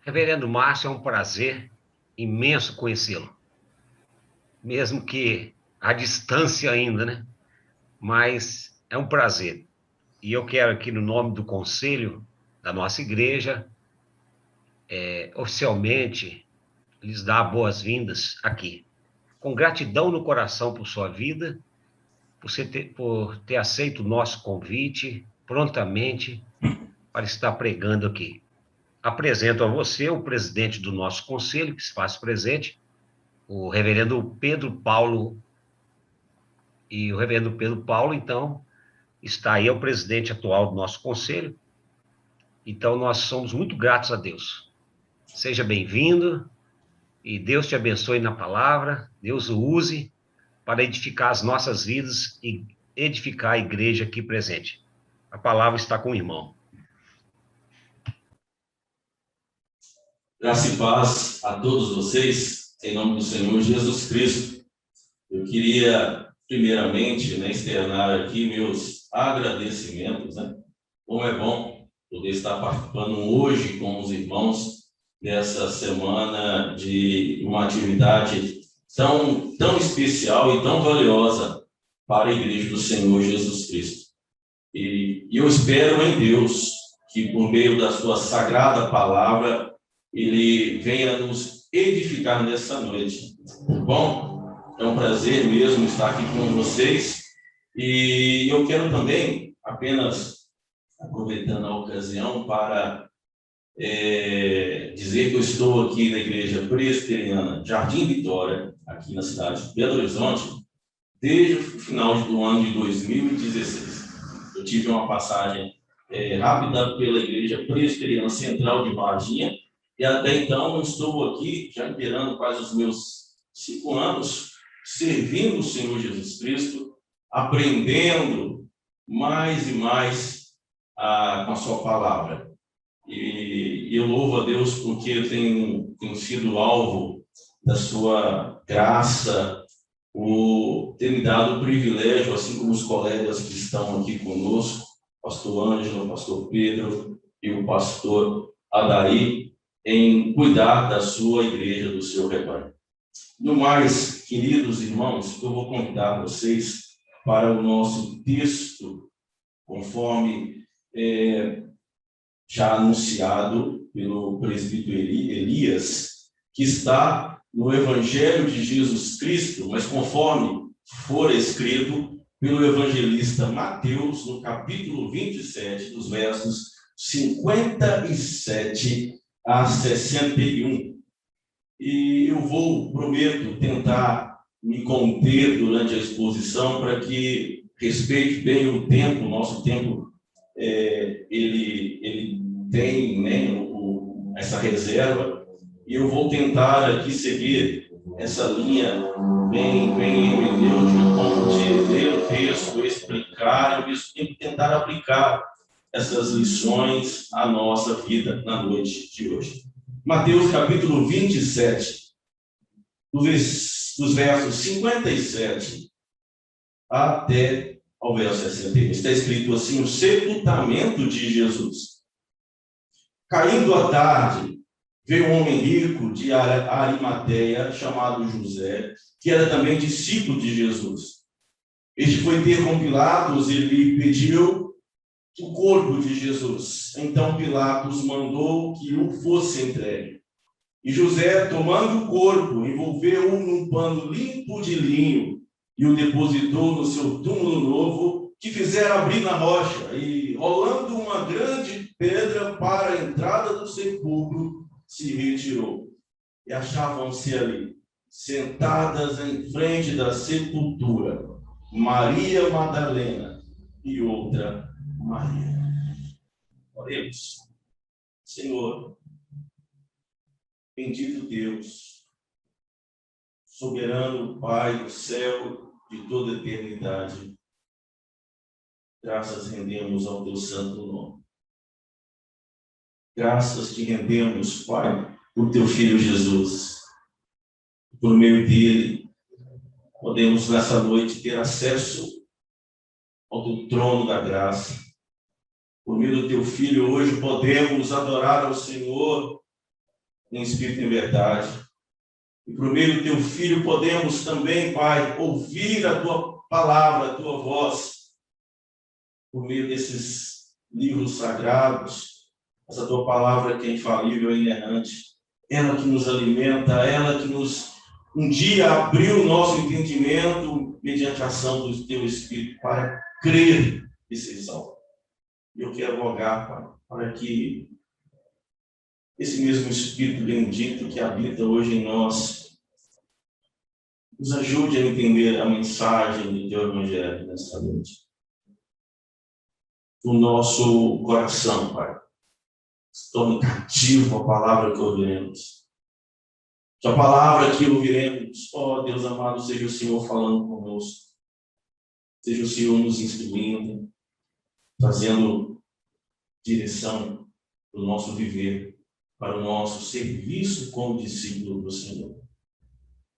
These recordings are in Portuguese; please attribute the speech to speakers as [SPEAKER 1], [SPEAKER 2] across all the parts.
[SPEAKER 1] Reverendo Márcio, é um prazer imenso conhecê-lo, mesmo que à distância ainda, né? Mas é um prazer. E eu quero aqui, no nome do conselho da nossa igreja, oficialmente, lhes dar boas-vindas aqui. Com gratidão no coração por sua vida, por ter aceito o nosso convite prontamente para estar pregando aqui. Apresento a você o presidente do nosso conselho, que se faz presente, o reverendo Pedro Paulo. E o reverendo Pedro Paulo, então, está aí, é o presidente atual do nosso conselho. Então, nós somos muito gratos a Deus. Seja bem-vindo e Deus te abençoe na palavra, Deus o use para edificar as nossas vidas e edificar a igreja aqui presente. A palavra está com o irmão.
[SPEAKER 2] Graça e paz a todos vocês, em nome do Senhor Jesus Cristo. Eu queria, primeiramente, externar aqui meus agradecimentos, Como é bom poder estar participando hoje com os irmãos dessa semana de uma atividade tão especial e tão valiosa para a Igreja do Senhor Jesus Cristo. E eu espero em Deus que, por meio da sua sagrada palavra, Ele venha nos edificar nessa noite. Bom, é um prazer mesmo estar aqui com vocês. E eu quero também, apenas aproveitando a ocasião, para dizer que eu estou aqui na Igreja Presbiteriana Jardim Vitória, aqui na cidade de Belo Horizonte, desde o final do ano de 2016. Eu tive uma passagem rápida pela Igreja Presbiteriana Central de Varginha, e até então estou aqui, já inteirando quase os meus 5 anos, servindo o Senhor Jesus Cristo, aprendendo mais e mais com a sua palavra. E eu louvo a Deus porque eu tenho sido alvo da sua graça, por ter me dado o privilégio, assim como os colegas que estão aqui conosco, pastor Ângelo, pastor Pedro e o pastor Adaí, em cuidar da sua igreja, do seu rebanho. No mais, queridos irmãos, eu vou convidar vocês para o nosso texto, conforme já anunciado pelo presbítero Elias, que está no Evangelho de Jesus Cristo, mas conforme for escrito pelo evangelista Mateus, no capítulo 27, dos versos 57 a 61. E eu prometo, tentar me conter durante a exposição para que respeite bem o tempo. O nosso tempo, ele tem essa reserva, e eu vou tentar aqui seguir essa linha bem hermenêutica, como de ler o texto, explicar, ao mesmo tempo tentar aplicar essas lições à nossa vida na noite de hoje. Mateus capítulo 27, dos versos 57 até ao verso 61. Está escrito assim: o sepultamento de Jesus. Caindo a tarde, veio um homem rico de Arimateia, chamado José, que era também discípulo de Jesus. Este foi ter com Pilatos e lhe pediu o corpo de Jesus. Então Pilatos mandou que o fosse entregue. E José, tomando o corpo, envolveu-o num pano limpo de linho e o depositou no seu túmulo novo, que fizeram abrir na rocha, e rolando uma grande pedra para a entrada do sepulcro, se retirou. E achavam-se ali, sentadas em frente da sepultura, Maria Madalena e outra Maria. Oremos. Senhor, bendito Deus, soberano Pai do céu, de toda a eternidade, graças rendemos ao teu santo nome. Graças te rendemos, Pai, por teu Filho Jesus. Por meio dele, podemos nessa noite ter acesso ao teu trono da graça. Por meio do teu Filho, hoje podemos adorar ao Senhor em espírito e em verdade. E por meio do teu Filho podemos também, Pai, ouvir a tua palavra, a tua voz, por meio desses livros sagrados, essa tua palavra que é infalível e inerrante, ela que nos alimenta, ela que nos um dia abriu o nosso entendimento mediante a ação do teu Espírito para crer e ser salvo. Eu quero rogar, Pai, para que esse mesmo Espírito bendito que habita hoje em nós nos ajude a entender a mensagem do teu Evangelho nesta noite. O nosso coração, Pai, se torne cativo à palavra que ouviremos. Que a palavra que ouviremos, ó Deus amado, seja o Senhor falando conosco. Seja o Senhor nos instruindo, trazendo direção para o nosso viver, para o nosso serviço como discípulo do Senhor.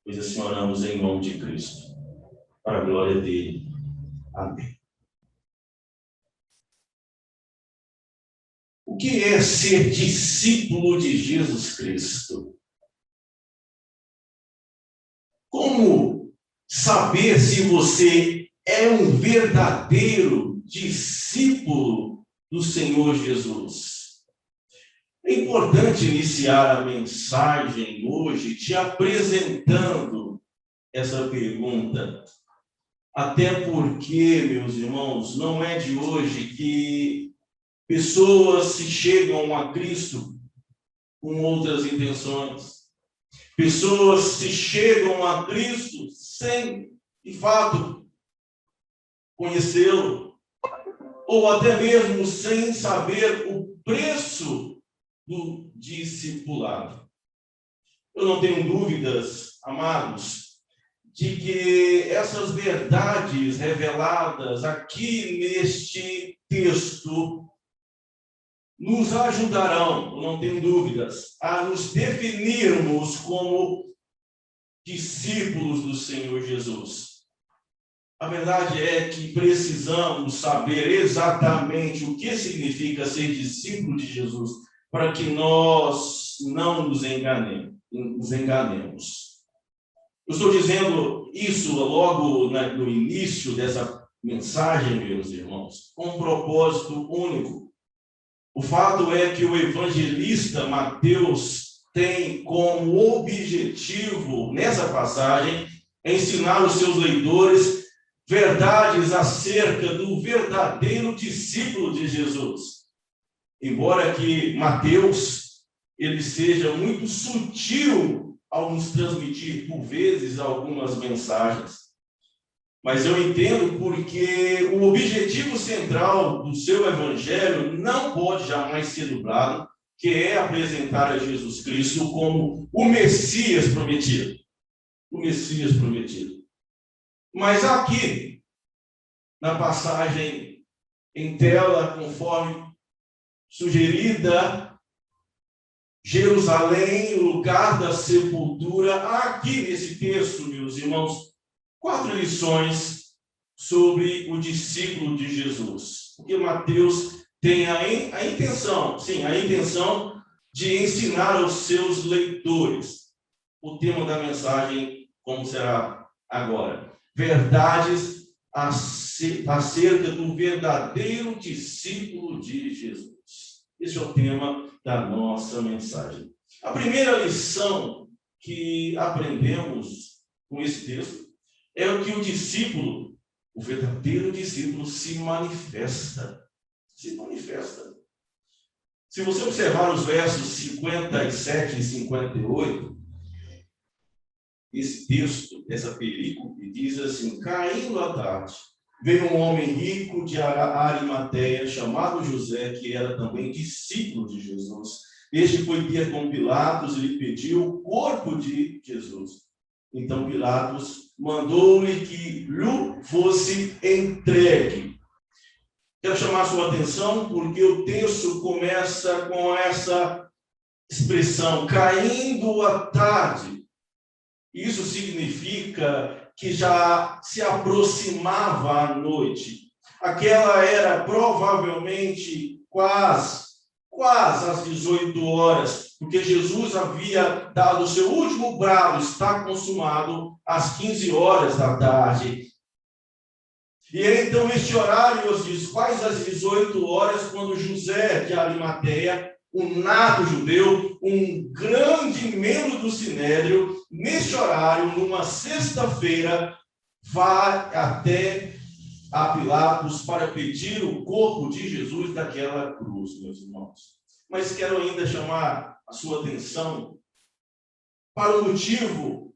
[SPEAKER 2] Pois assim oramos em nome de Cristo, para a glória dele. Amém. O que é ser discípulo de Jesus Cristo? Como saber se você é um verdadeiro discípulo do Senhor Jesus? É importante iniciar a mensagem hoje te apresentando essa pergunta. Até porque, meus irmãos, não é de hoje que pessoas se chegam a Cristo com outras intenções. Pessoas se chegam a Cristo sem, de fato, conhecê-lo, ou até mesmo sem saber o preço do discipulado. Eu não tenho dúvidas, amados, de que essas verdades reveladas aqui neste texto nos ajudarão, eu não tenho dúvidas, a nos definirmos como discípulos do Senhor Jesus. A verdade é que precisamos saber exatamente o que significa ser discípulo de Jesus, para que nós não nos enganemos. Eu estou dizendo isso logo no início dessa mensagem, meus irmãos, com um propósito único. O fato é que o evangelista Mateus tem como objetivo, nessa passagem, ensinar os seus leitores verdades acerca do verdadeiro discípulo de Jesus. Embora que Mateus ele seja muito sutil ao nos transmitir, por vezes, algumas mensagens. Mas eu entendo porque o objetivo central do seu evangelho não pode jamais ser dublado, que é apresentar a Jesus Cristo como o Messias prometido. O Messias prometido. Mas aqui, na passagem em tela, conforme sugerida, Jerusalém, o lugar da sepultura, aqui nesse texto, meus irmãos, 4 lições sobre o discípulo de Jesus. Porque Mateus tem a intenção de ensinar aos seus leitores. O tema da mensagem, como será agora? Verdades acerca do verdadeiro discípulo de Jesus. Esse é o tema da nossa mensagem. A primeira lição que aprendemos com esse texto é o que o discípulo, o verdadeiro discípulo, se manifesta. Se manifesta. Se você observar os versos 57 e 58, esse texto, essa perícope, diz assim: caindo à tarde, veio um homem rico de Arimateia, chamado José, que era também discípulo de Jesus. Este foi ter com Pilatos e lhe pediu o corpo de Jesus. Então Pilatos mandou-lhe que lhe fosse entregue. Quero chamar a sua atenção porque o texto começa com essa expressão, caindo à tarde. Isso significa que já se aproximava a noite. Aquela era provavelmente quase quase às 18 horas, porque Jesus havia dado o seu último brado, está consumado, às 15 horas da tarde. E então este horário nos diz, quase às 18 horas, quando José de Arimateia, um nato judeu, um grande membro do Sinédrio, neste horário, numa sexta-feira, vai até a Pilatos para pedir o corpo de Jesus daquela cruz, meus irmãos. Mas quero ainda chamar a sua atenção para o motivo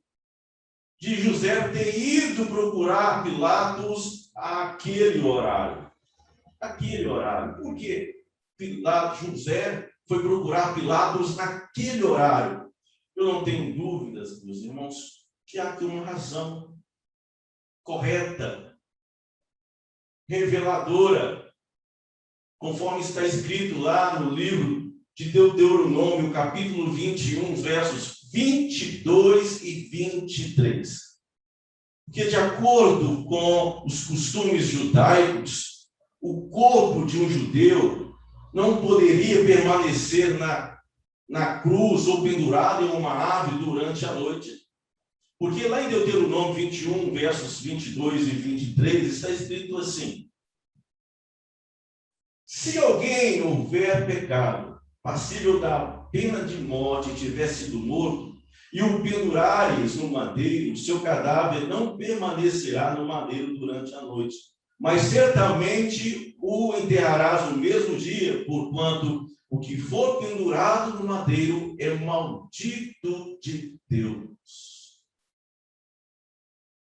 [SPEAKER 2] de José ter ido procurar Pilatos àquele horário. Aquele horário. Por quê? José foi procurar Pilatos naquele horário. Eu não tenho dúvidas, meus irmãos, que há aqui uma razão correta, reveladora, conforme está escrito lá no livro de Deuteronômio, capítulo 21, versos 22 e 23. Porque, de acordo com os costumes judaicos, o corpo de um judeu não poderia permanecer na cruz ou pendurado em uma árvore durante a noite. Porque lá em Deuteronômio 21, versos 22 e 23, está escrito assim: se alguém houver pecado, passível da pena de morte, e tiver sido morto, e o pendurares no madeiro, seu cadáver não permanecerá no madeiro durante a noite, mas certamente o enterrarás no mesmo dia, porquanto o que for pendurado no madeiro é maldito de Deus.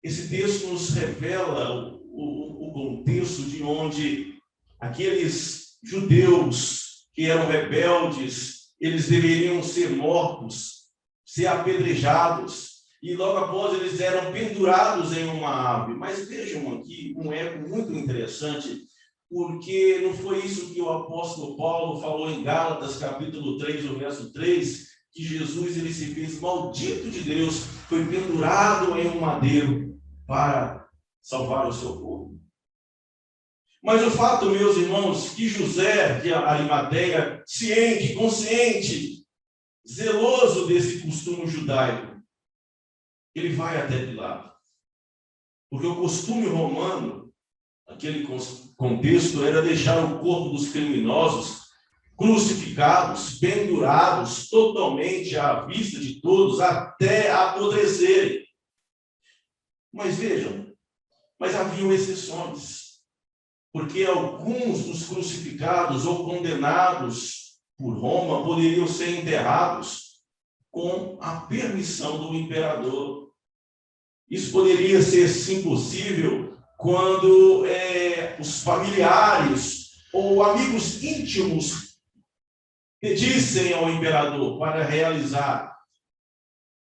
[SPEAKER 2] Esse texto nos revela o contexto de onde aqueles judeus que eram rebeldes, eles deveriam ser mortos, ser apedrejados, e logo após eles eram pendurados em uma árvore. Mas vejam aqui um eco muito interessante, porque não foi isso que o apóstolo Paulo falou em Gálatas, capítulo 3, o verso 3, que Jesus ele se fez maldito de Deus, foi pendurado em um madeiro para salvar o seu povo. Mas o fato, meus irmãos, que José de Arimateia, ciente, consciente, zeloso desse costume judaico, ele vai até Pilatos. Porque o costume romano, aquele contexto, era deixar o corpo dos criminosos crucificados, pendurados, totalmente à vista de todos, até apodrecerem. Mas vejam, mas haviam exceções, porque alguns dos crucificados ou condenados por Roma poderiam ser enterrados com a permissão do imperador. Isso poderia ser, sim, possível quando os familiares ou amigos íntimos pedissem ao imperador para realizar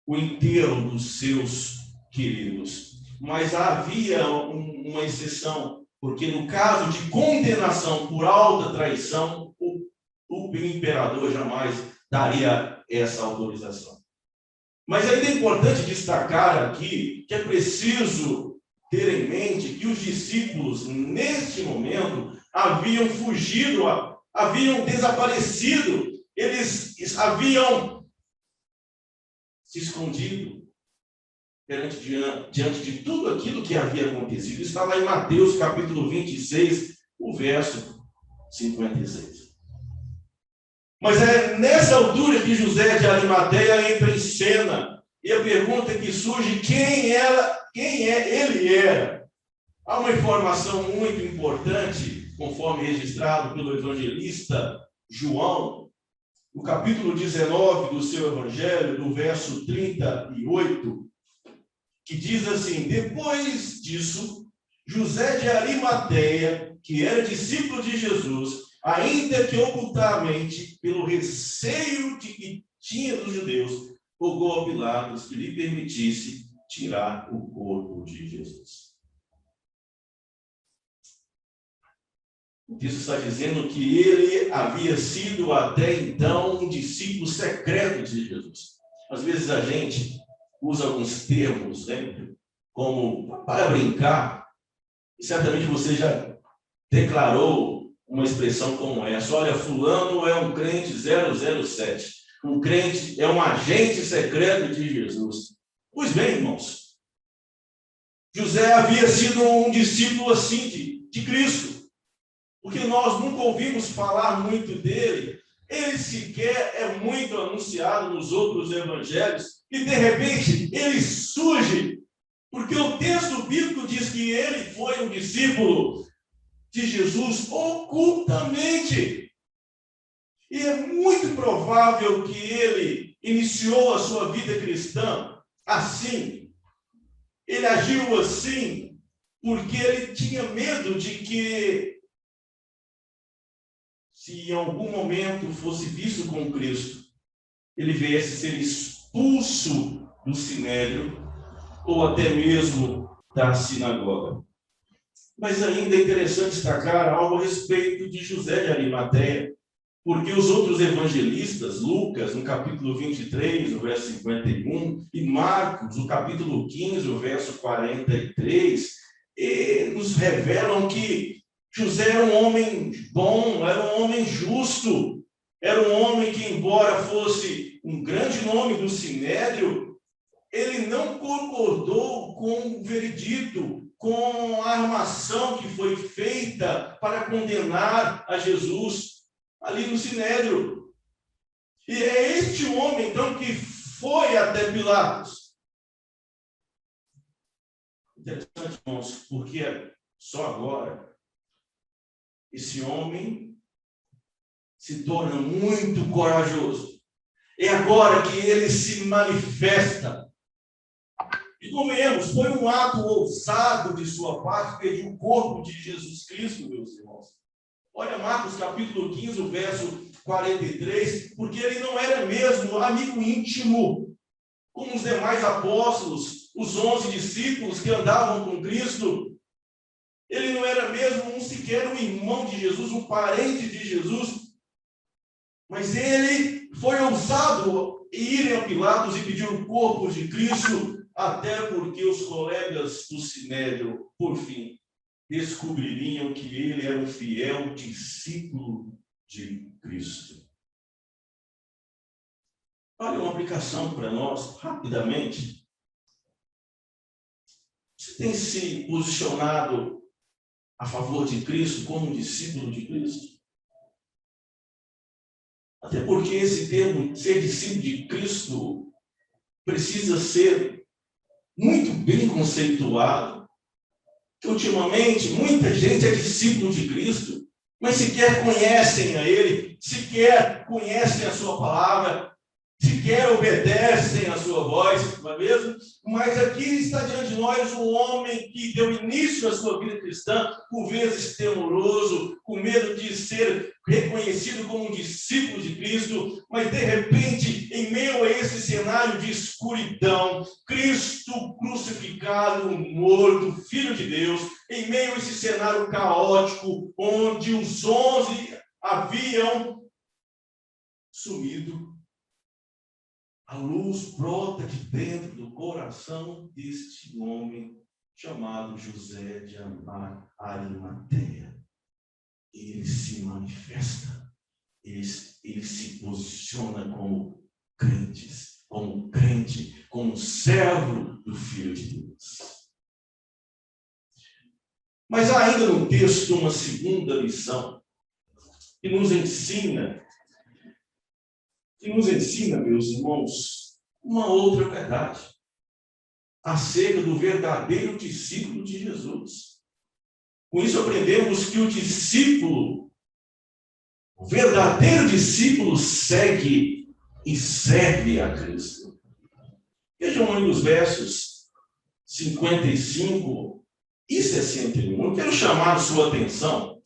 [SPEAKER 2] o enterro dos seus queridos. Mas havia uma exceção, porque no caso de condenação por alta traição, o imperador jamais daria essa autorização. Mas ainda é importante destacar aqui que é preciso ter em mente que os discípulos, neste momento, haviam fugido, haviam desaparecido, eles haviam se escondido diante de tudo aquilo que havia acontecido. Está lá em Mateus, capítulo 26, o verso 56. Mas é nessa altura que José de Arimateia entra em cena, e a pergunta que surge, quem ele era? Há uma informação muito importante, conforme registrado pelo evangelista João, no capítulo 19 do seu evangelho, do verso 38, que diz assim: depois disso, José de Arimateia, que era discípulo de Jesus, ainda que ocultamente, pelo receio de que tinha dos judeus, rogou a Pilatos que lhe permitisse tirar o corpo de Jesus. O texto está dizendo que ele havia sido até então um discípulo secreto de Jesus. Às vezes a gente usa alguns termos, né, como para brincar, e certamente você já declarou uma expressão como essa: olha, fulano é um crente 007, um crente é um agente secreto de Jesus. Pois bem, irmãos, José havia sido um discípulo assim de Cristo, porque nós nunca ouvimos falar muito dele, ele sequer é muito anunciado nos outros evangelhos, e de repente ele surge, porque o texto bíblico diz que ele foi um discípulo de Jesus ocultamente. E é muito provável que ele iniciou a sua vida cristã assim. Ele agiu assim porque ele tinha medo de que, se em algum momento fosse visto com Cristo, ele viesse ser expulso do sinédrio ou até mesmo da sinagoga. Mas ainda é interessante destacar algo a respeito de José de Arimateia, porque os outros evangelistas, Lucas, no capítulo 23, no verso 51, e Marcos, no capítulo 15, o verso 43, nos revelam que José era um homem bom, era um homem justo, era um homem que, embora fosse um grande nome do sinédrio, ele não concordou com o veredito, com a armação que foi feita para condenar a Jesus ali no sinédrio. E é este homem, então, que foi até Pilatos. Interessante, irmãos, porque só agora esse homem se torna muito corajoso. É agora que ele se manifesta. E convenhamos, foi um ato ousado de sua parte pedir o corpo de Jesus Cristo, meus irmãos. Olha Marcos capítulo 15, o verso 43, porque ele não era mesmo amigo íntimo, como os demais apóstolos, os 11 discípulos que andavam com Cristo. Ele não era mesmo sequer um irmão de Jesus, um parente de Jesus. Mas ele foi ousado em ir a Pilatos e pedir o corpo de Cristo, até porque os colegas do sinédrio, por fim, descobririam que ele era um fiel discípulo de Cristo. Olha uma aplicação para nós, rapidamente. Você tem se posicionado a favor de Cristo como um discípulo de Cristo? Até porque esse termo, ser discípulo de Cristo, precisa ser muito bem conceituado. Que ultimamente muita gente é discípulo de Cristo, mas sequer conhecem a Ele, sequer conhecem a sua palavra, sequer obedecem a sua voz, não é mesmo? Mas aqui está diante de nós um homem que deu início à sua vida cristã, por vezes temoroso, com medo de ser reconhecido como um discípulo de Cristo, mas de repente, em meio a esse cenário de escuridão, Cristo crucificado, morto, Filho de Deus, em meio a esse cenário caótico, onde os 11 haviam sumido, a luz brota de dentro do coração deste homem chamado José de Arimateia. Ele se manifesta, ele se posiciona como crente, como servo do Filho de Deus. Mas há ainda no texto uma segunda lição que nos ensina, meus irmãos, uma outra verdade acerca do verdadeiro discípulo de Jesus. Com isso aprendemos que o verdadeiro discípulo segue e serve a Cristo. Vejam aí os versos 55 e 61. Eu quero chamar a sua atenção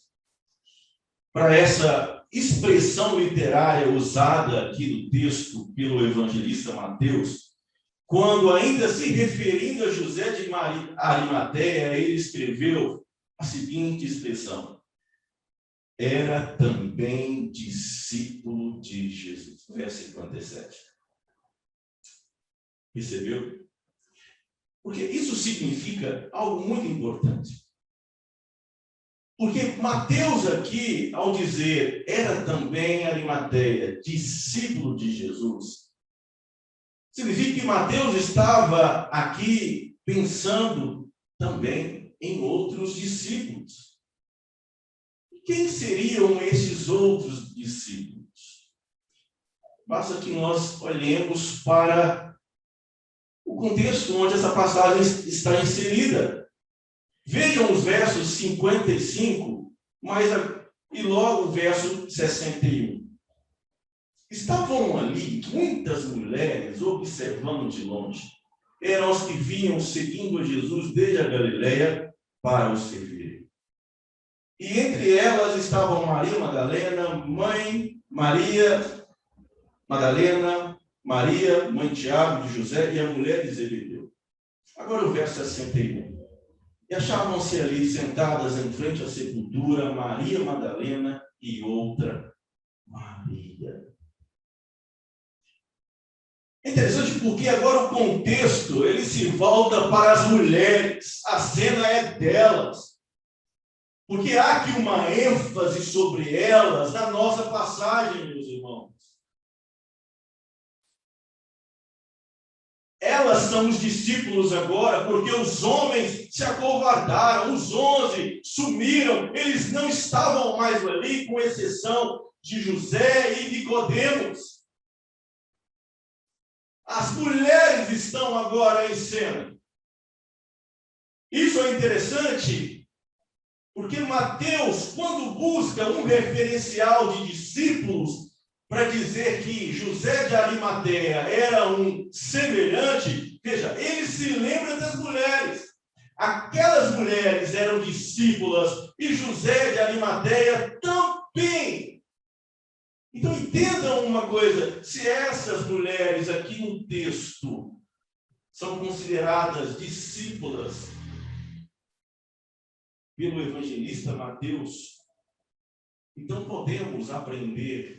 [SPEAKER 2] para essa expressão literária usada aqui no texto pelo evangelista Mateus, quando, ainda se referindo a José de Arimateia, ele escreveu a seguinte expressão: era também discípulo de Jesus. Verso 57. Percebeu? Porque isso significa algo muito importante. Porque Mateus aqui, ao dizer, era também Arimateia, discípulo de Jesus, significa que Mateus estava aqui pensando também em outros discípulos. Quem seriam esses outros discípulos? Basta que nós olhemos para o contexto onde essa passagem está inserida. Vejam os versos 55, e logo o verso 61. Estavam ali muitas mulheres observando de longe. Eram as que vinham seguindo a Jesus desde a Galileia para o servir. E entre elas estavam Maria Madalena, mãe de Tiago, de José e a mulher de Zebedeu. Agora o verso 61. E achavam-se ali sentadas em frente à sepultura Maria Madalena e outra Maria. É interessante porque agora o contexto ele se volta para as mulheres. A cena é delas. Porque há aqui uma ênfase sobre elas na nossa passagem, meus irmãos. Elas são os discípulos agora, porque os homens se acovardaram, os 11 sumiram, eles não estavam mais ali, com exceção de José e Nicodemos. As mulheres estão agora em cena. Isso é interessante, porque Mateus, quando busca um referencial de discípulos, para dizer que José de Arimateia era um semelhante, veja, ele se lembra das mulheres. Aquelas mulheres eram discípulas e José de Arimateia também. Então entendam uma coisa, se essas mulheres aqui no texto são consideradas discípulas pelo evangelista Mateus, então podemos aprender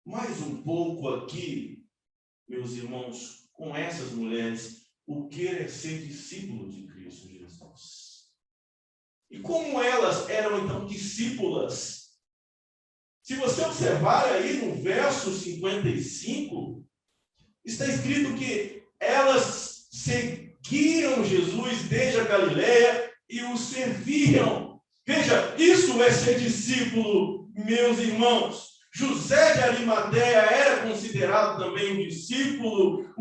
[SPEAKER 2] mais um pouco aqui, meus irmãos, com essas mulheres, o que é ser discípulo de Cristo Jesus. E como elas eram, então, discípulas. Se você observar aí no verso 55, está escrito que elas seguiam Jesus desde a Galileia e o serviam. Veja, isso é ser discípulo, meus irmãos. José de Arimateia era considerado também um discípulo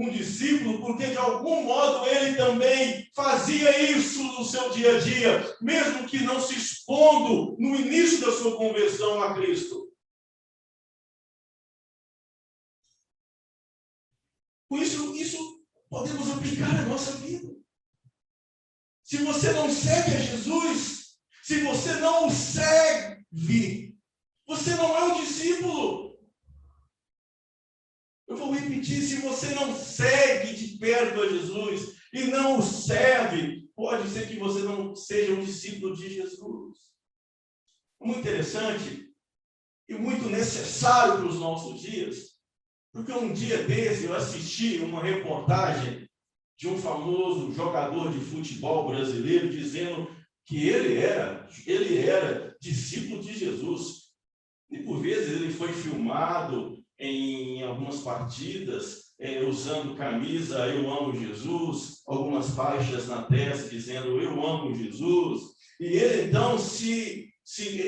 [SPEAKER 2] porque de algum modo ele também fazia isso no seu dia a dia, mesmo que não se expondo no início da sua conversão a Cristo. Por isso podemos aplicar à nossa vida. Se você não segue a Jesus, se você não o segue, você não é um discípulo. Eu vou repetir, se você não segue de perto a Jesus e não o serve, pode ser que você não seja um discípulo de Jesus. Muito interessante e muito necessário para os nossos dias, porque um dia desse eu assisti uma reportagem de um famoso jogador de futebol brasileiro dizendo que ele era discípulo de Jesus. E por vezes ele foi filmado em algumas partidas, usando camisa "Eu amo Jesus", algumas faixas na testa dizendo "Eu amo Jesus". E ele então se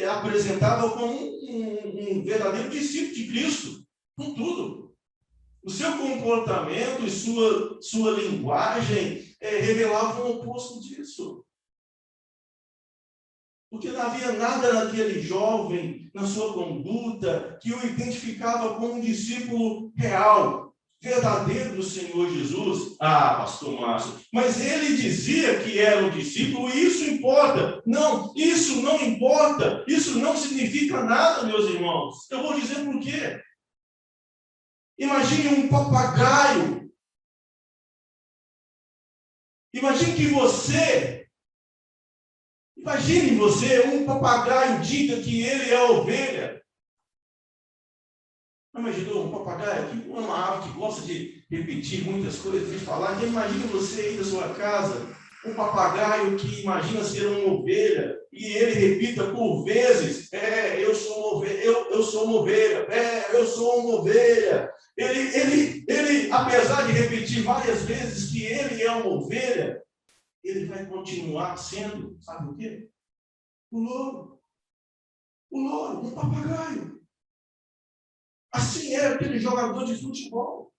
[SPEAKER 2] apresentava como um verdadeiro discípulo de Cristo, com tudo. O seu comportamento e sua linguagem revelavam o oposto disso. Porque não havia nada naquele jovem, na sua conduta, que o identificava como um discípulo real, verdadeiro do Senhor Jesus. Ah, pastor Márcio, mas ele dizia que era um discípulo e isso importa. Não, isso não importa. Isso não significa nada, meus irmãos. Eu vou dizer por quê. Imagine um papagaio. Imagine você, um papagaio, diga que ele é a ovelha. Imaginou um papagaio, que uma ave que gosta de repetir muitas coisas, de falar. Então, imagine você aí na sua casa, um papagaio que imagina ser uma ovelha, e ele repita por vezes, eu sou uma ovelha, eu sou uma ovelha, eu sou uma ovelha. Ele, apesar de repetir várias vezes que ele é uma ovelha, ele vai continuar sendo, sabe o quê? O louro, um papagaio. Assim é aquele jogador de futebol.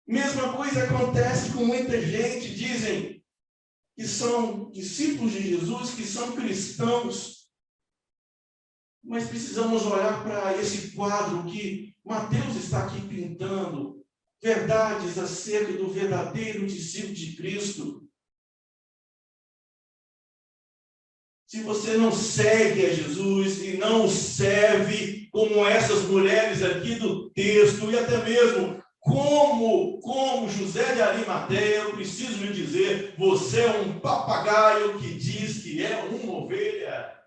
[SPEAKER 2] Mesma coisa acontece com muita gente, dizem que são discípulos de Jesus, que são cristãos, mas precisamos olhar para esse quadro que Mateus está aqui pintando, verdades acerca do verdadeiro discípulo de Cristo. Se você não segue a Jesus e não o serve como essas mulheres aqui do texto, e até mesmo como José de Arimateia, eu preciso lhe dizer, você é um papagaio que diz que é uma ovelha.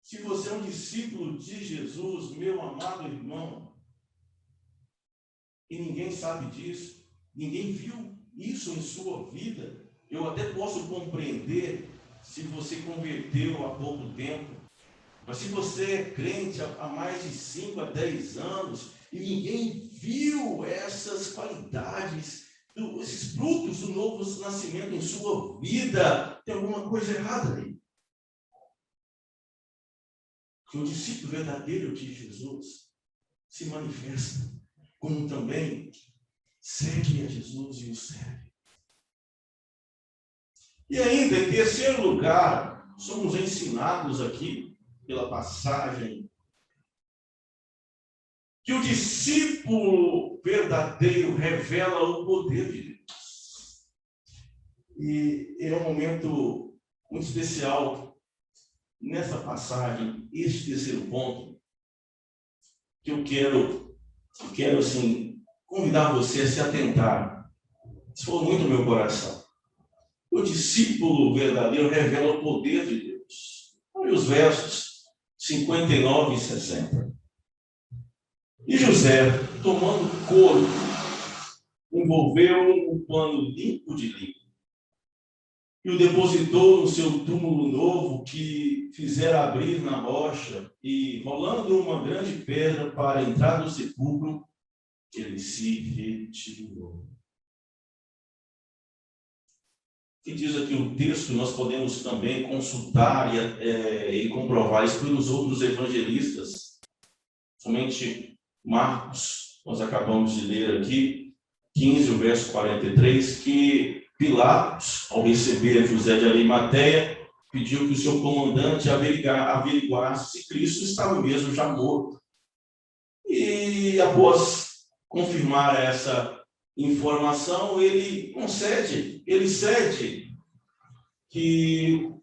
[SPEAKER 2] Se você é um discípulo de Jesus, meu amado irmão, e ninguém sabe disso, ninguém viu isso em sua vida, eu até posso compreender se você converteu há pouco tempo, mas se você é crente há mais de 5 a 10 anos e ninguém viu essas qualidades, esses frutos do novo nascimento em sua vida, tem alguma coisa errada aí. Que o discípulo verdadeiro de Jesus se manifesta, como também segue a Jesus e o serve. E ainda, em terceiro lugar, somos ensinados aqui, pela passagem, que o discípulo verdadeiro revela o poder de Deus. E é um momento muito especial nessa passagem, este terceiro ponto, que eu quero assim, convidar você a se atentar. Isso foi muito no meu coração. O discípulo verdadeiro revela o poder de Deus. Olha os versos 59 e 60. E José, tomando couro, envolveu um pano limpo de linho e o depositou no seu túmulo novo que fizera abrir na rocha, e, rolando uma grande pedra para entrar no sepulcro, ele se retirou. Que diz aqui o texto, nós podemos também consultar e comprovar isso pelos outros evangelistas. Somente Marcos, nós acabamos de ler aqui, 15, o verso 43, que Pilatos, ao receber José de Arimateia, pediu que o seu comandante averiguasse se Cristo estava mesmo já morto. E após confirmar essa informação, ele cede que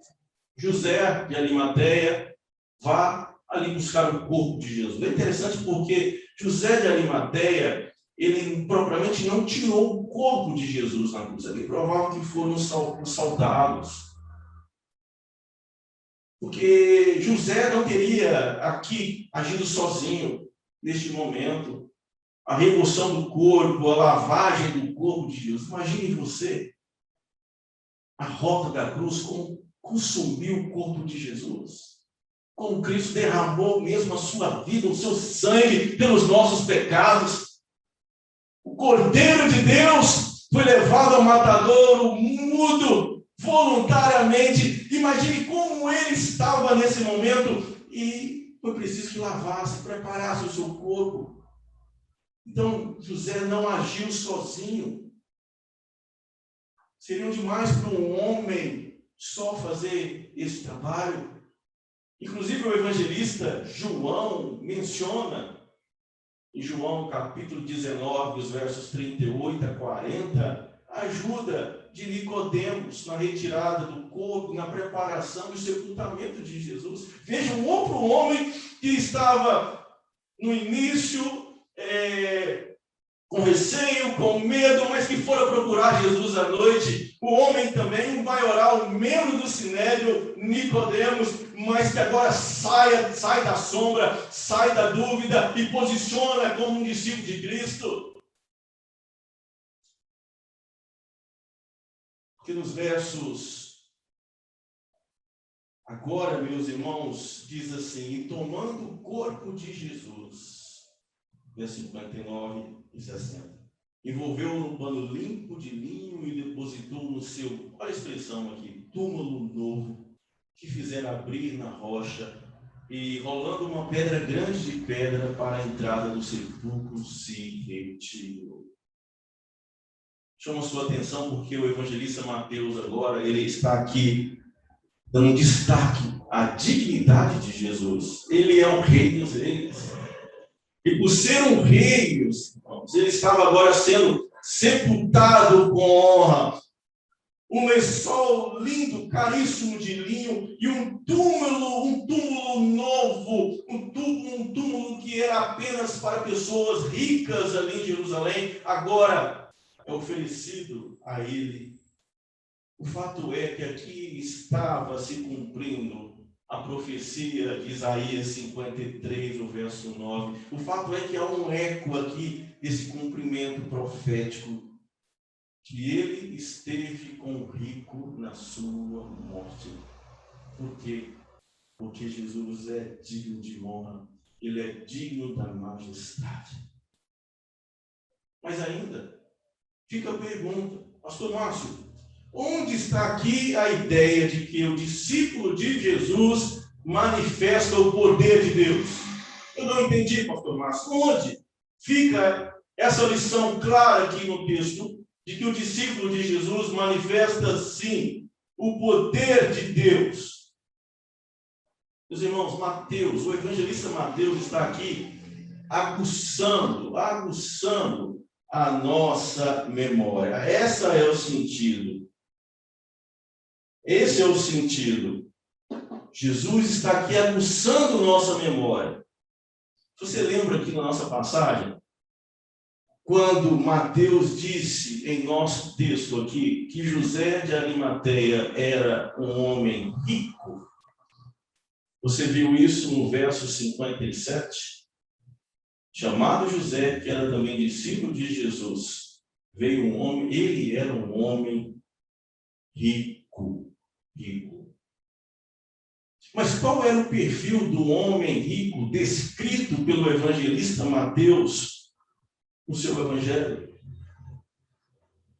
[SPEAKER 2] José de Arimateia vá ali buscar o corpo de Jesus. É interessante porque José de Arimateia, ele propriamente não tirou o corpo de Jesus na cruz. É provável que foram os soldados. Porque José não teria aqui agido sozinho neste momento. A remoção do corpo, a lavagem do corpo de Jesus. Imagine você, a rota da cruz, como consumiu o corpo de Jesus. Como Cristo derramou mesmo a sua vida, o seu sangue pelos nossos pecados. O Cordeiro de Deus foi levado ao matadouro mudo, voluntariamente. Imagine como ele estava nesse momento. E foi preciso que lavasse, preparasse o seu corpo. Então, José não agiu sozinho. Seria demais para um homem só fazer esse trabalho. Inclusive, o evangelista João menciona, em João capítulo 19, os versos 38 a 40, a ajuda de Nicodemos na retirada do corpo, na preparação e sepultamento de Jesus. Veja, um outro homem que estava no início com receio, com medo, mas que fora procurar Jesus à noite. O homem também, um maioral, um membro do Sinédrio, Nicodemos, mas que agora sai da sombra, sai da dúvida e posiciona como um discípulo de Cristo. que nos versos, agora, meus irmãos, diz assim: e tomando o corpo de Jesus, versos 59 e 60, envolveu-o num pano limpo de linho e depositou no seu, olha a expressão aqui, túmulo novo, que fizeram abrir na rocha, e rolando uma pedra grande de pedra para a entrada do sepulcro, se retirou. Chama a sua atenção porque o evangelista Mateus agora, ele está aqui dando destaque à dignidade de Jesus. Ele é o rei dos reis. E por ser um rei, meus irmãos, ele estava agora sendo sepultado com honra. Um lençol lindo, caríssimo de linho, e um túmulo novo, um túmulo que era apenas para pessoas ricas ali em Jerusalém, agora é oferecido a ele. O fato é que aqui estava se cumprindo a profecia de Isaías 53, o verso 9. O fato é que há um eco aqui desse cumprimento profético, que ele esteve com o rico na sua morte. Por quê? Porque Jesus é digno de honra, ele é digno da majestade. Mas ainda fica a pergunta, pastor Márcio, onde está aqui a ideia de que o discípulo de Jesus manifesta o poder de Deus? Eu não entendi, pastor Márcio. Onde fica essa lição clara aqui no texto, de que o discípulo de Jesus manifesta, sim, o poder de Deus? Meus irmãos, Mateus, o evangelista Mateus está aqui aguçando a nossa memória. Esse é o sentido. Esse é o sentido. Jesus está aqui aguçando nossa memória. Você lembra aqui na nossa passagem, quando Mateus disse em nosso texto aqui que José de Arimateia era um homem rico? Você viu isso no verso 57? Chamado José, que era também discípulo de Jesus, veio um homem, ele era um homem rico. Mas qual era o perfil do homem rico descrito pelo evangelista Mateus no seu evangelho?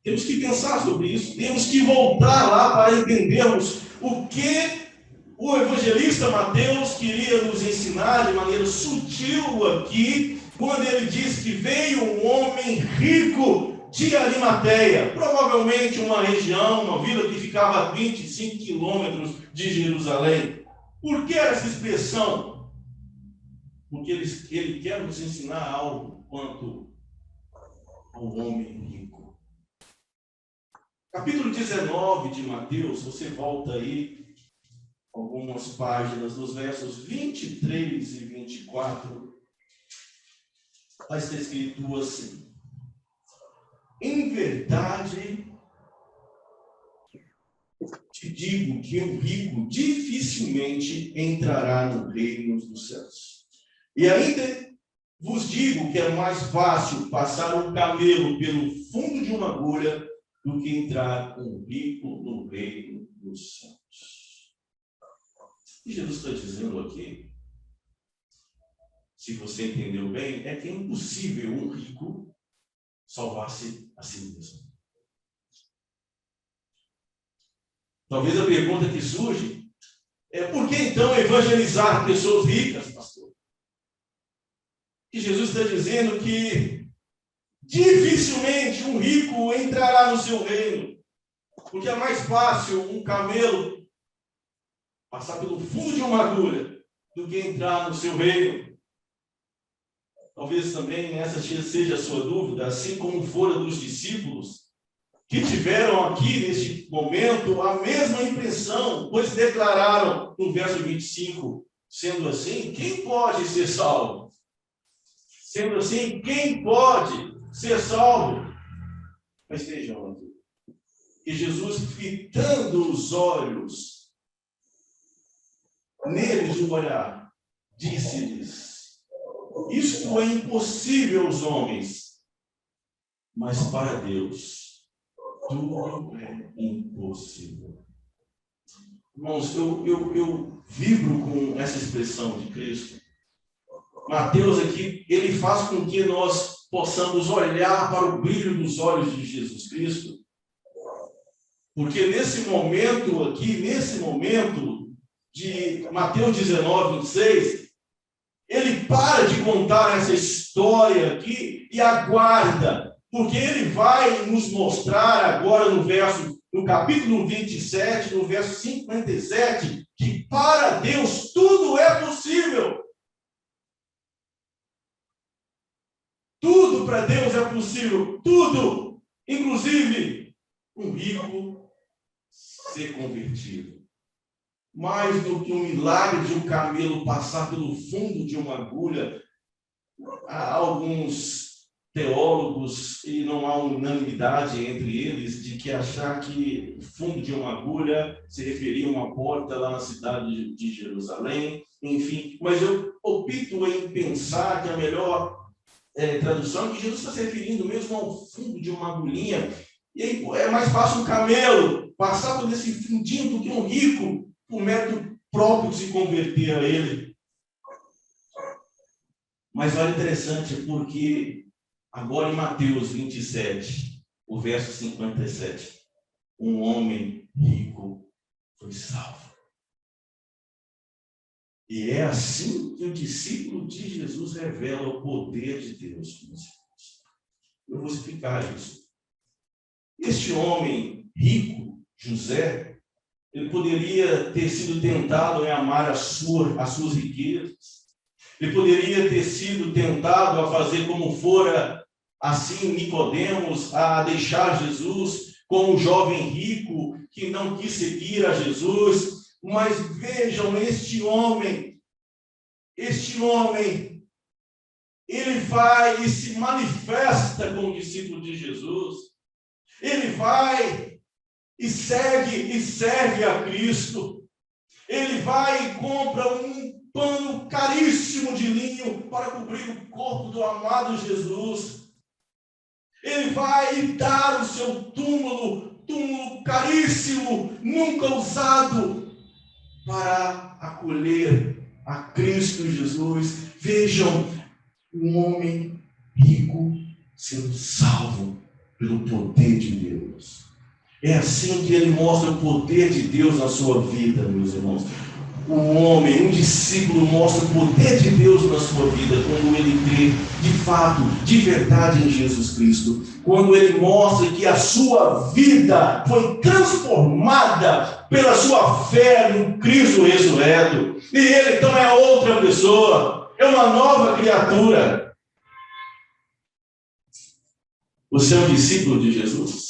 [SPEAKER 2] Temos que pensar sobre isso, temos que voltar lá para entendermos o que o evangelista Mateus queria nos ensinar de maneira sutil aqui, quando ele diz que veio um homem rico de Arimateia, provavelmente uma região, uma vila que ficava a 25 quilômetros de Jerusalém. Por que essa expressão? Porque ele quer nos ensinar algo quanto ao homem rico. Capítulo 19 de Mateus, você volta aí algumas páginas, nos versos 23 e 24, lá está escrito assim: em verdade te digo que um rico dificilmente entrará no reino dos céus. E ainda vos digo que é mais fácil passar um camelo pelo fundo de uma agulha do que entrar um rico no reino dos céus. O que Jesus está dizendo aqui, se você entendeu bem, é que é impossível um rico salvar-se a si mesmo. Talvez a pergunta que surge é: por que então evangelizar pessoas ricas, pastor? E Jesus está dizendo que dificilmente um rico entrará no seu reino, porque é mais fácil um camelo passar pelo fundo de uma agulha do que entrar no seu reino. Talvez também essa seja a sua dúvida, assim como fora dos discípulos, que tiveram aqui, neste momento, a mesma impressão, pois declararam no verso 25, sendo assim, quem pode ser salvo? Sendo assim, quem pode ser salvo? Mas vejam aqui, que Jesus, fitando os olhos neles de um olhar, disse-lhes: isto é impossível aos homens, mas para Deus tudo é impossível. Irmãos, eu vibro com essa expressão de Cristo. Mateus aqui, ele faz com que nós possamos olhar para o brilho dos olhos de Jesus Cristo. Porque nesse momento aqui, nesse momento de Mateus 19, 26, ele para de contar essa história aqui e aguarda. Porque ele vai nos mostrar agora no capítulo 27, no verso 57, que para Deus tudo é possível. Tudo para Deus é possível. Tudo. Inclusive, um rico ser convertido. Mais do que um milagre de um camelo passar pelo fundo de uma agulha, há alguns teólogos, e não há unanimidade entre eles, de que achar que o fundo de uma agulha se referia a uma porta lá na cidade de Jerusalém, enfim. Mas eu opto em pensar que a melhor tradução é que Jesus está se referindo mesmo ao fundo de uma agulhinha. E aí é mais fácil um camelo passar por esse fundinho do que um rico, por mérito próprio de se converter a ele. Mas olha, interessante, porque agora em Mateus 27, o verso 57, um homem rico foi salvo. E é assim que o discípulo de Jesus revela o poder de Deus. Eu vou explicar isso. Este homem rico, José, ele poderia ter sido tentado em amar as suas riquezas. Ele poderia ter sido tentado a fazer como fora assim Nicodemos, a deixar Jesus, como um jovem rico que não quis seguir a Jesus. Mas vejam, este homem, ele vai e se manifesta como discípulo de Jesus. Ele vai e segue e serve a Cristo. Ele vai e compra um pano caríssimo de linho para cobrir o corpo do amado Jesus. Ele vai e dar o seu túmulo caríssimo, nunca usado, para acolher a Cristo Jesus. Vejam, um homem rico sendo salvo pelo poder de Deus. É assim que ele mostra o poder de Deus na sua vida, meus irmãos. Um discípulo mostra o poder de Deus na sua vida quando ele crê de fato, de verdade em Jesus Cristo. Quando ele mostra que a sua vida foi transformada pela sua fé no Cristo ressurreto. E ele então é outra pessoa, é uma nova criatura. Você é um discípulo de Jesus?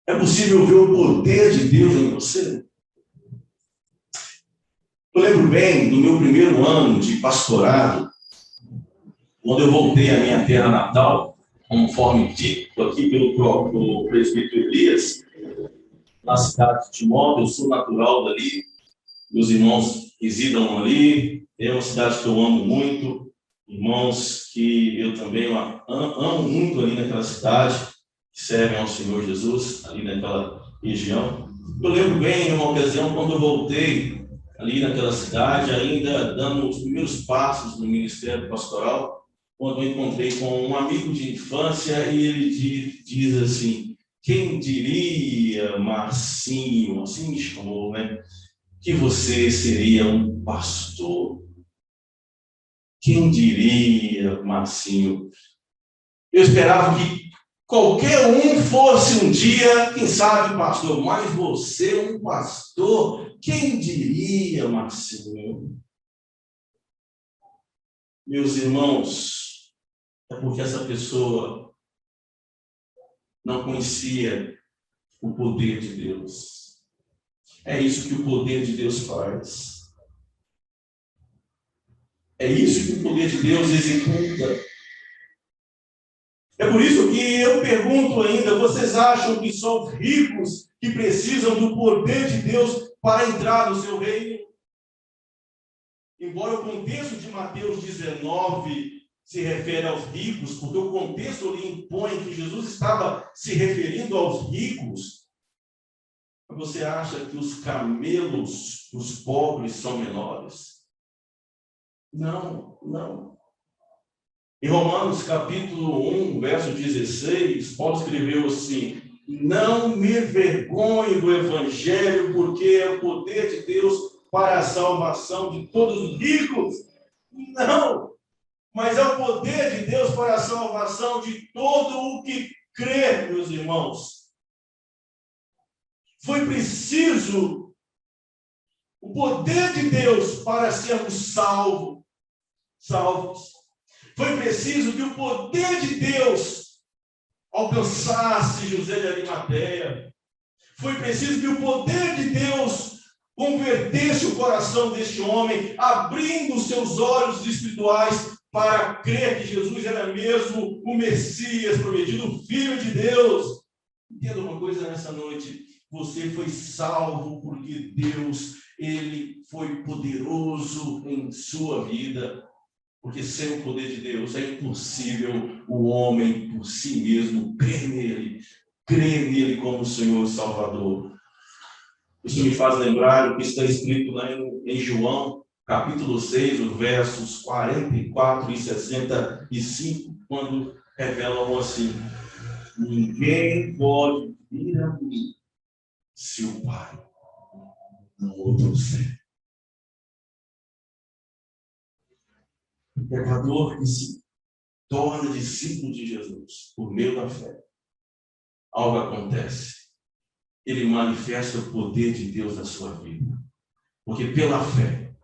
[SPEAKER 2] É possível ver o poder de Deus em você? Eu lembro bem do meu primeiro ano de pastorado, quando eu voltei à minha terra natal, conforme dito aqui pelo próprio presbítero Elias, na cidade de Timóteo. Eu sou natural dali, meus irmãos residam ali, é uma cidade que eu amo muito, irmãos que eu também amo muito ali naquela cidade, que servem ao Senhor Jesus, ali naquela região. Eu lembro bem, em uma ocasião, quando eu voltei ali naquela cidade, ainda dando os primeiros passos no ministério pastoral, quando eu encontrei com um amigo de infância, e ele diz assim: quem diria, Marcinho, assim me chamou, né, que você seria um pastor? Quem diria, Marcinho? Eu esperava que qualquer um fosse um dia, quem sabe, pastor, mas você é um pastor? Quem diria, Marcinho? Meus irmãos, é porque essa pessoa não conhecia o poder de Deus. É isso que o poder de Deus faz. É isso que o poder de Deus executa. É por isso que eu pergunto ainda: vocês acham que só os ricos que precisam do poder de Deus para entrar no seu reino? Embora o contexto de Mateus 19, se refere aos ricos, porque o contexto lhe impõe que Jesus estava se referindo aos ricos. Você acha que os camelos dos pobres são menores? Não, não. Em Romanos capítulo 1, verso 16, Paulo escreveu assim: não me vergonhe do evangelho, porque é o poder de Deus para a salvação de todos os ricos. Não, mas é o poder de Deus para a salvação de todo o que crê, meus irmãos. Foi preciso o poder de Deus para sermos salvos. Foi preciso que o poder de Deus alcançasse José de Arimateia. Foi preciso que o poder de Deus convertesse o coração deste homem, abrindo os seus olhos espirituais para crer que Jesus era mesmo o Messias prometido, o Filho de Deus. Entenda uma coisa nessa noite: você foi salvo porque Deus, Ele foi poderoso em sua vida. Porque sem o poder de Deus é impossível o homem por si mesmo crer nele como Senhor e Salvador. Isso me faz lembrar o que está escrito lá em João, capítulo 6, os versos 44 e 65, quando revelam assim: ninguém pode vir a mim se o Pai não o trouxer. O pecador que se torna discípulo de Jesus por meio da fé, algo acontece. Ele manifesta o poder de Deus na sua vida. Porque pela fé,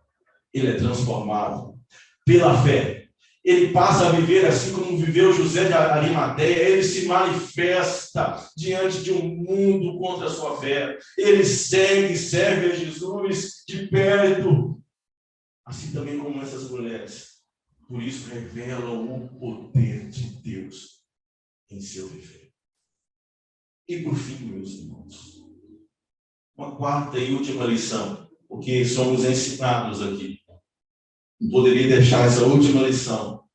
[SPEAKER 2] ele é transformado. Pela fé, ele passa a viver assim como viveu José de Arimateia. Ele se manifesta diante de um mundo contra a sua fé. Ele serve a Jesus de perto. Assim também como essas mulheres. Por isso revelam o poder de Deus em seu viver. E por fim, meus irmãos, uma quarta e última lição, porque somos ensinados aqui. Não poderia deixar essa última lição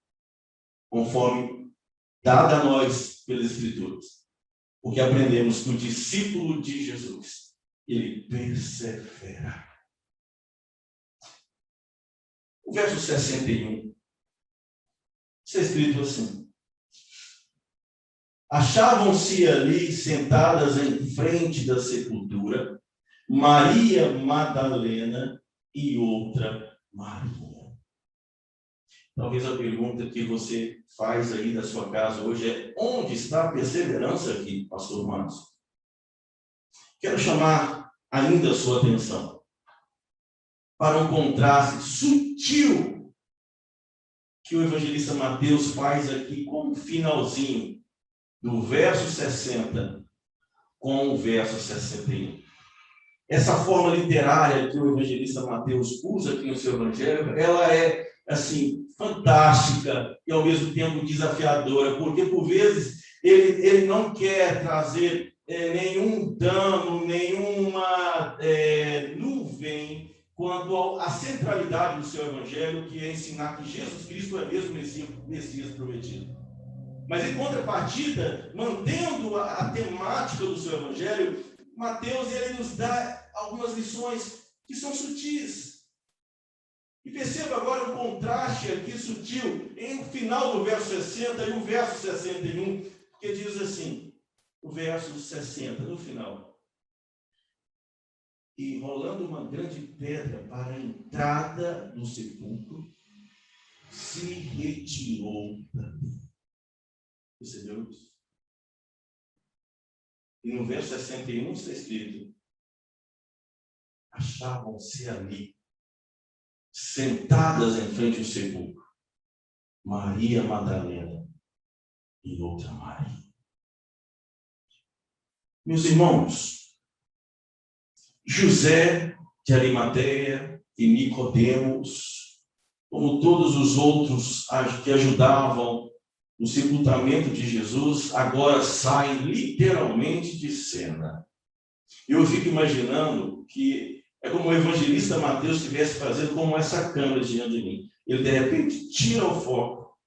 [SPEAKER 2] conforme dada a nós pelas Escrituras. Porque aprendemos que o discípulo de Jesus, ele persevera. O verso 61 está escrito assim: achavam-se ali sentadas em frente da sepultura Maria Madalena e outra Maria. Talvez a pergunta que você faz aí da sua casa hoje é: onde está a perseverança aqui, pastor Márcio? Quero chamar ainda a sua atenção para um contraste sutil que o evangelista Mateus faz aqui com o finalzinho do verso 60 com o verso 61. Essa forma literária que o evangelista Mateus usa aqui no seu evangelho, ela é, assim, fantástica e ao mesmo tempo desafiadora, porque por vezes ele não quer trazer nenhum dano, nenhuma nuvem quanto à centralidade do seu evangelho, que é ensinar que Jesus Cristo é mesmo o Messias prometido. Mas em contrapartida, mantendo a temática do seu evangelho, Mateus ele nos dá algumas lições que são sutis. E perceba agora o contraste aqui sutil em o final do verso 60 e o verso 61, que diz assim, o verso 60, no final: e rolando uma grande pedra para a entrada do sepulcro, se retirou dali. Percebeu isso? E no verso 61 está escrito: achavam-se ali, sentadas em frente ao sepulcro, Maria Madalena e outra Maria. Meus irmãos, José de Arimateia e Nicodemos, como todos os outros que ajudavam no sepultamento de Jesus, agora saem literalmente de cena. Eu fico imaginando que é como o evangelista Mateus estivesse fazendo como essa câmera diante de mim. Ele, de repente, tira o foco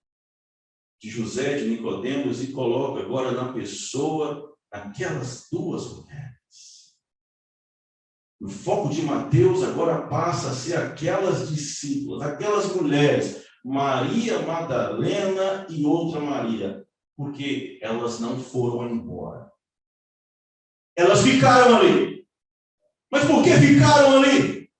[SPEAKER 2] de José, de Nicodemos, e coloca agora na pessoa aquelas duas mulheres. O foco de Mateus agora passa a ser aquelas discípulas, aquelas mulheres, Maria Madalena e outra Maria, porque elas não foram embora. Elas ficaram ali. Mas por que ficaram ali?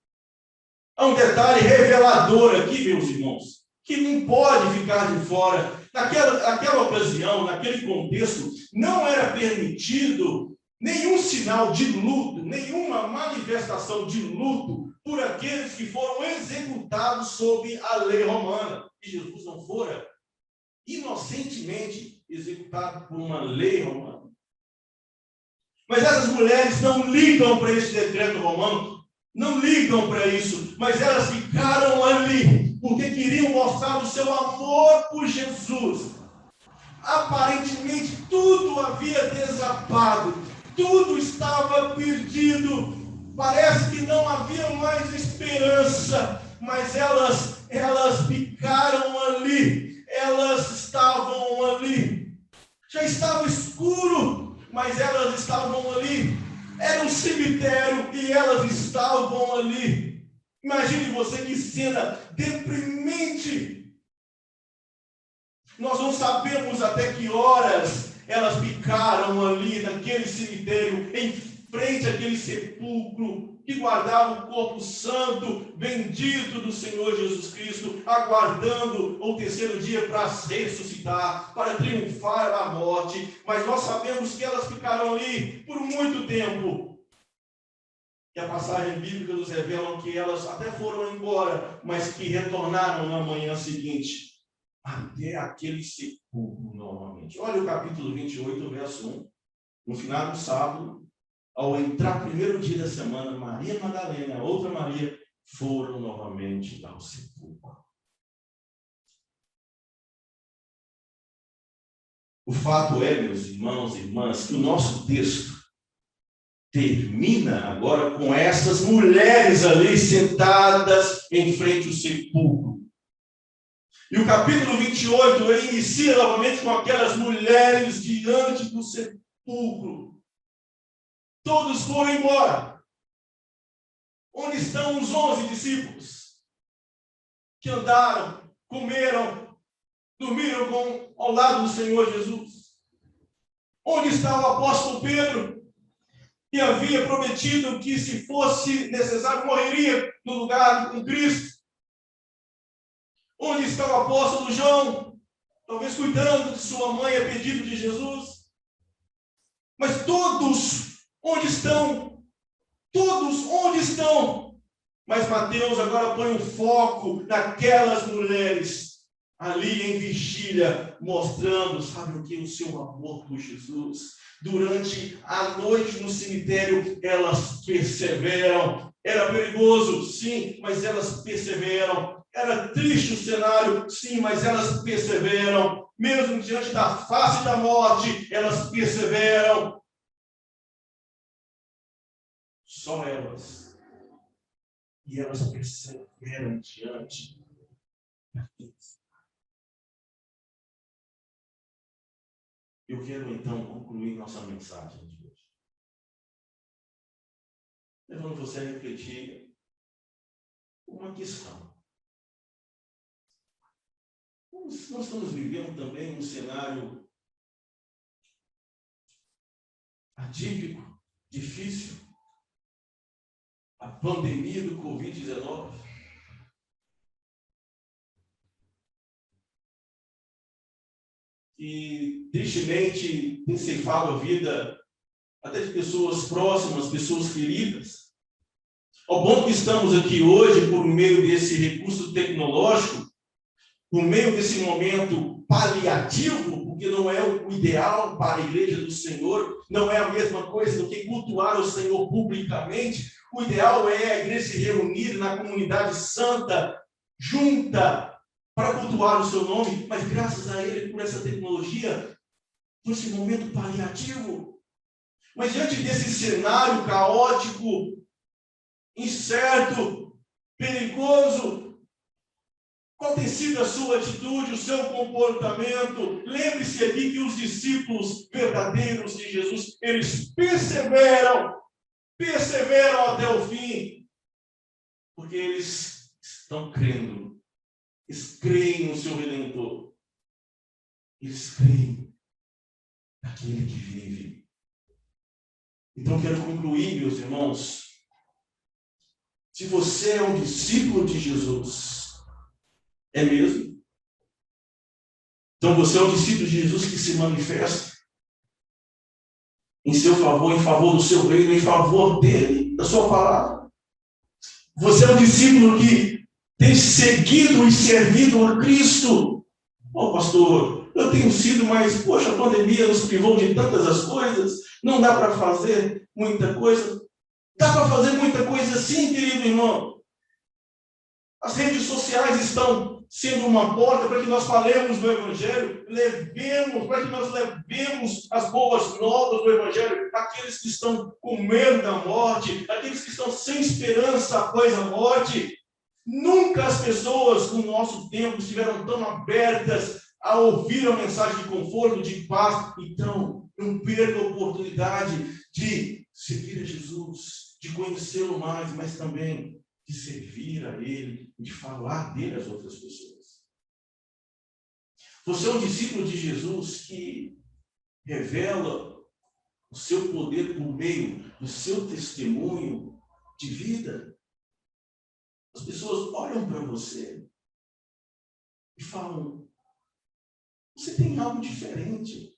[SPEAKER 2] Há um detalhe revelador aqui, meus irmãos, que não pode ficar de fora. Naquela ocasião, naquele contexto, não era permitido nenhum sinal de luto, nenhuma manifestação de luto por aqueles que foram executados sob a lei romana. E Jesus não fora inocentemente executado por uma lei romana. Mas essas mulheres não ligam para esse decreto romano, não ligam para isso, mas elas ficaram ali, porque queriam mostrar o seu amor por Jesus. Aparentemente, tudo havia desabado, tudo estava perdido, parece que não havia mais esperança, mas elas ficaram ali, elas estavam ali. Já estava escuro, mas elas estavam ali. Era um cemitério e elas estavam ali. Imagine você que cena deprimente. Nós não sabemos até que horas elas ficaram ali naquele cemitério, em frente àquele sepulcro que guardava o corpo santo, bendito do Senhor Jesus Cristo, aguardando o terceiro dia para ressuscitar, para triunfar da morte. Mas nós sabemos que elas ficaram ali por muito tempo. E a passagem bíblica nos revela que elas até foram embora, mas que retornaram na manhã seguinte, até aquele sepulcro novamente. Olha o capítulo 28, verso 1. No final do sábado, ao entrar primeiro dia da semana, Maria Madalena e a outra Maria foram novamente ao sepulcro. O fato é, meus irmãos e irmãs, que o nosso texto termina agora com essas mulheres ali sentadas em frente ao sepulcro. E o capítulo 28, ele inicia novamente com aquelas mulheres diante do sepulcro. Todos foram embora. Onde estão os 11 discípulos? Que andaram, comeram, dormiram ao lado do Senhor Jesus. Onde está o apóstolo Pedro? Que havia prometido que, se fosse necessário, morreria no lugar com Cristo. Onde está o apóstolo João? Talvez cuidando de sua mãe a pedido de Jesus. Mas todos, onde estão? Todos, onde estão? Mas Mateus agora põe o foco naquelas mulheres ali em vigília, mostrando, sabe o que? O seu amor por Jesus. Durante a noite no cemitério, elas perseveram. Era perigoso, sim, mas elas perseveram. Era triste o cenário, sim, mas elas perseveram. Mesmo diante da face da morte, elas perseveram. Só elas. E elas perseveram diante da Deus. Eu quero então concluir nossa mensagem de hoje, levando você a refletir uma questão. Nós estamos vivendo também um cenário atípico, difícil, a pandemia do Covid-19. E tristemente tem ceifado a vida até de pessoas próximas, pessoas queridas. Ao ponto que estamos aqui hoje, por meio desse recurso tecnológico, por meio desse momento paliativo, porque não é o ideal para a igreja do Senhor, não é a mesma coisa do que cultuar o Senhor publicamente. O ideal é a igreja se reunir na comunidade santa, junta, para cultuar o seu nome, mas graças a Ele, por essa tecnologia, por esse momento paliativo. Mas diante desse cenário caótico, incerto, perigoso, Qual tem sido a sua atitude, o seu comportamento? Lembre-se aqui que os discípulos verdadeiros de Jesus, eles perseveram até o fim, porque eles estão crendo, eles creem no seu Redentor, eles creem naquele que vive. Então, quero concluir, meus irmãos, se você é um discípulo de Jesus, é mesmo? Então, você é um discípulo de Jesus que se manifesta em seu favor, em favor do seu reino, em favor dele, da sua palavra. Você é um discípulo que tem seguido e servido a Cristo. Pastor, eu tenho sido, mas, poxa, a pandemia nos privou de tantas as coisas, não dá para fazer muita coisa. Dá para fazer muita coisa sim, querido irmão. As redes sociais estão sendo uma porta para que nós falemos do Evangelho, para que nós levemos as boas novas do Evangelho àqueles que estão com medo da morte, àqueles que estão sem esperança após a morte. Nunca as pessoas no nosso tempo estiveram tão abertas a ouvir a mensagem de conforto, de paz. Então, não perca a oportunidade de seguir a Jesus, de conhecê-lo mais, mas também de servir a Ele, de falar dele às outras pessoas. Você é um discípulo de Jesus que revela o seu poder por meio do seu testemunho de vida. As pessoas olham para você e falam: você tem algo diferente.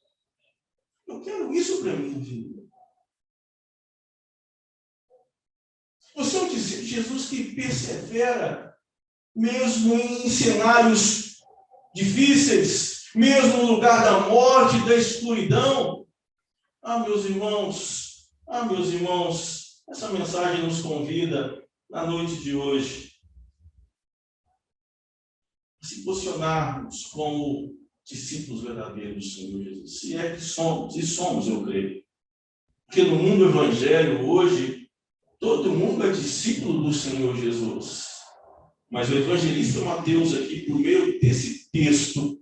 [SPEAKER 2] Eu quero isso para mim, vida. Você é um discípulo de Jesus que persevera, mesmo em cenários difíceis, mesmo no lugar da morte, da escuridão. Meus irmãos, essa mensagem nos convida, na noite de hoje, a se posicionarmos como discípulos verdadeiros do Senhor Jesus. Se é que somos, e somos, eu creio. Porque no mundo evangélico hoje, todo mundo é discípulo do Senhor Jesus. Mas o evangelista Mateus aqui, por meio desse texto,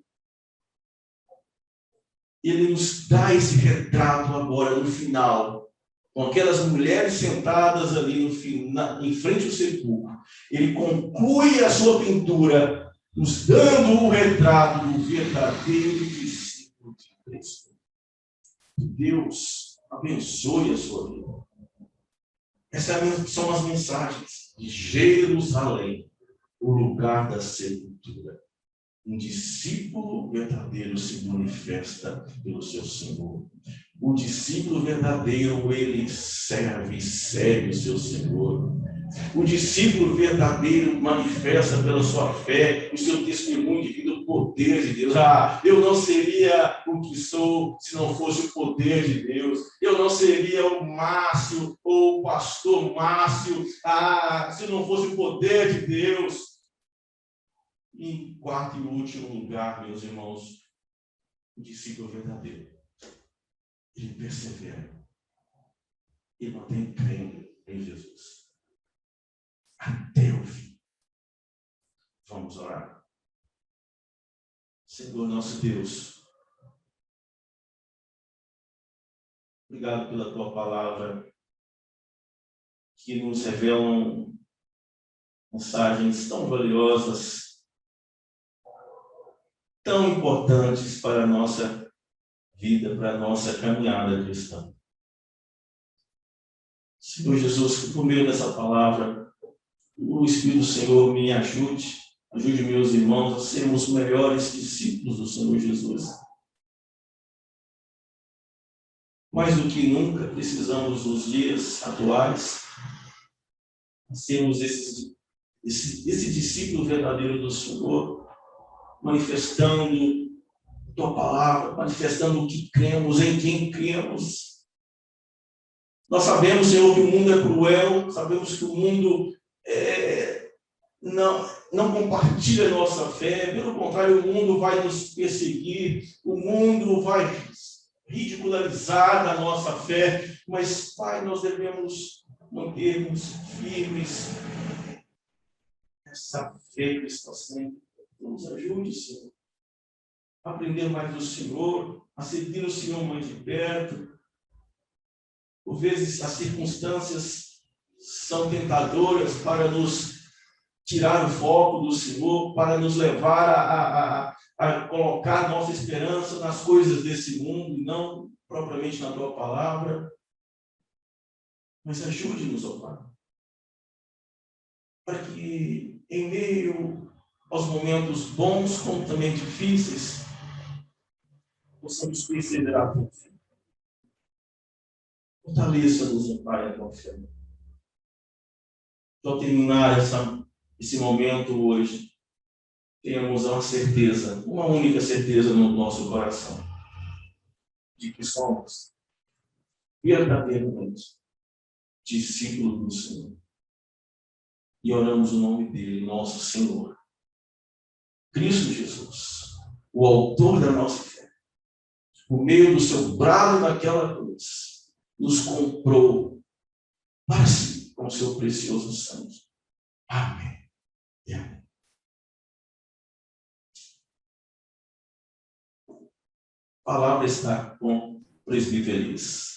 [SPEAKER 2] ele nos dá esse retrato agora no final, com aquelas mulheres sentadas ali no final, em frente ao sepulcro. Ele conclui a sua pintura, nos dando o retrato do verdadeiro discípulo de Cristo. Deus abençoe a sua vida. Essas são as mensagens de Jerusalém, o lugar da sepultura. Um discípulo verdadeiro se manifesta pelo seu Senhor. O discípulo verdadeiro, ele serve e segue o seu Senhor. O discípulo verdadeiro manifesta pela sua fé o seu testemunho de vida, o poder de Deus. Eu não seria o que sou se não fosse o poder de Deus. Eu não seria o Márcio ou o pastor Márcio se não fosse o poder de Deus. E em quarto e último lugar, meus irmãos, o discípulo verdadeiro, ele persevera e mantém crendo em Jesus até o fim. Vamos orar. Senhor nosso Deus, obrigado pela tua palavra, que nos revelam mensagens tão valiosas, tão importantes para a nossa vida, para a nossa caminhada cristã. Senhor Jesus, que por meio dessa palavra, o Espírito do Senhor me ajude meus irmãos a sermos melhores discípulos do Senhor Jesus. Mais do que nunca, precisamos nos dias atuais sermos esse discípulo verdadeiro do Senhor, manifestando a tua palavra, manifestando o que cremos, em quem cremos. Nós sabemos, Senhor, que o mundo é cruel, sabemos que o mundo não compartilha a nossa fé, pelo contrário, o mundo vai nos perseguir, o mundo vai ridicularizar a nossa fé, mas, Pai, nós devemos mantermos firmes essa fé que está sempre Então, nos ajude, Senhor, a aprender mais do Senhor, a seguir o Senhor mais de perto. Por vezes, as circunstâncias são tentadoras para nos tirar o foco do Senhor, para nos levar a colocar nossa esperança nas coisas desse mundo, e não propriamente na Tua palavra. Mas ajude-nos, ó Pai, para que, em meio aos momentos bons, como também difíceis, possamos perseverar com fé. Fortaleça-nos, ó Pai, com fé. Ao terminar esse momento hoje, tenhamos uma certeza, uma única certeza no nosso coração, de que somos verdadeiramente discípulos do Senhor. E oramos o nome dele, nosso Senhor, Cristo Jesus, o autor da nossa fé, por meio do seu brado naquela cruz, nos comprou para si com o seu precioso sangue. Amém. E amém. A palavra está com o presbítero Elias.